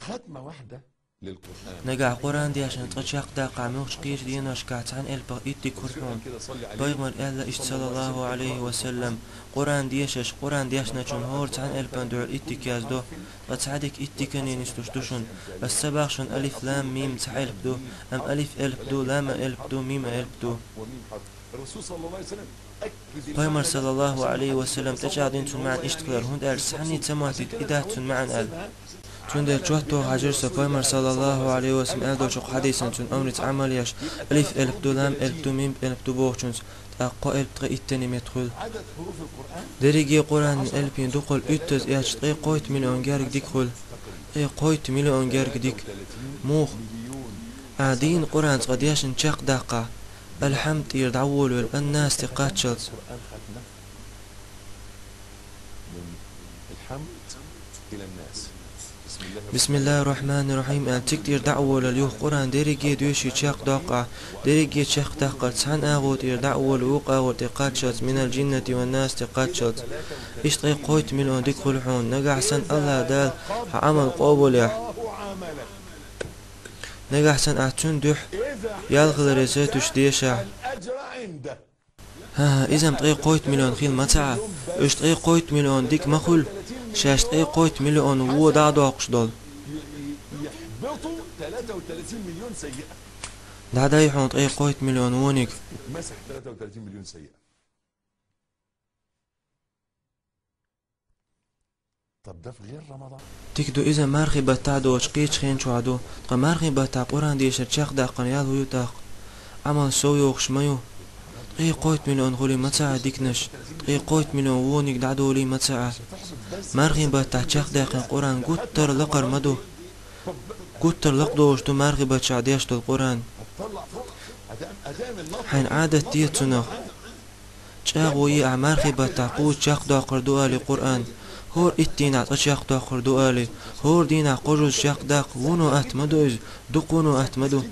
ختمة واحدة للقرآن. نجع قرآن دي عشان تشاق دا قاموش قيش دي نشكات عن البغ إتي كرحون بيغمر إلا إشت صلى الله عليه وسلم قرآن ديشش قرآن ديشنا چون هورت عن البن دعو إتي كاز دو وتسعدك إتي كنين استشتشون السباخشن ألف لام ميم تحلب دو أم ألف ألف دو لام ألف دو ميم ألف دو الرسول صلى الله عليه وسلم بيغمر صلى الله عليه وسلم تجعدين تون معن إشتقلر هند أل سحني تماتيت إده تون معن أل چون در جوهتو حجر سفايمر صلى الله عليه وسلم أدو شق حديثا چون أمرت عملياش ألف ألف دو لام ألف دو ميم ألف دو بوغ چون تقا ألف تغي التاني مدخل دريجي قرآن ألفين دقل إتز إيش تغي قويت من أنجارك ديكخل إي قويت من أنجارك ديك موخ عادين قرآن تغدياش نشاق داقة الحمد يردعول والناس تقاتشلت الحمد إلى الناس. بسم الله الرحمن الرحيم أن تكتير دعوة لليوه قرآن ديريجي دوشي تشاق داقة ديريجي تشاق داقة تسحن آغوت دعوة لوقا وتقاتشت من الجنة والناس تقاتشت إشتغي قويت ملون ديك خلحون نقع سن الله دال عمل قابل يح نقع سن أعتون دوح يالغل رزيتوش ديشا ها إذا متغي قويت ملون خيل متعة اشتغي قويت ملون ديك مخل شاش تغي قويت ملون وو دعدو عقشدول يحبطوا 33 مليون سيئة. دعدا يحون تغي قويت ملون وونيك مسح 33 مليون سيئة. طب ده في غير رمضان. تكدو إذا مارخي بتاعدو وشقيش خين شوعدو تغا مارخي بتاع قران دي شرشاق دا قنيال هيو تاق عمل سويو وخشميو تغي قويت ملون غولي متاع ديكنش تغي قويت ملون وونيك دعدو لي متاع مارخي بتاع شاق دا قران قتر لقر مدو قتر لقدوش تو مارخي بتاع ديش دو القران حين عادت ديتنا شاغوي أعمارخي بتاع قوت شاق دا قردو آلي قرآن هور اتينا تشاق دا قردو آلي هور دينا قجوز شاق دا قونو أتمدو دقونو أتمدو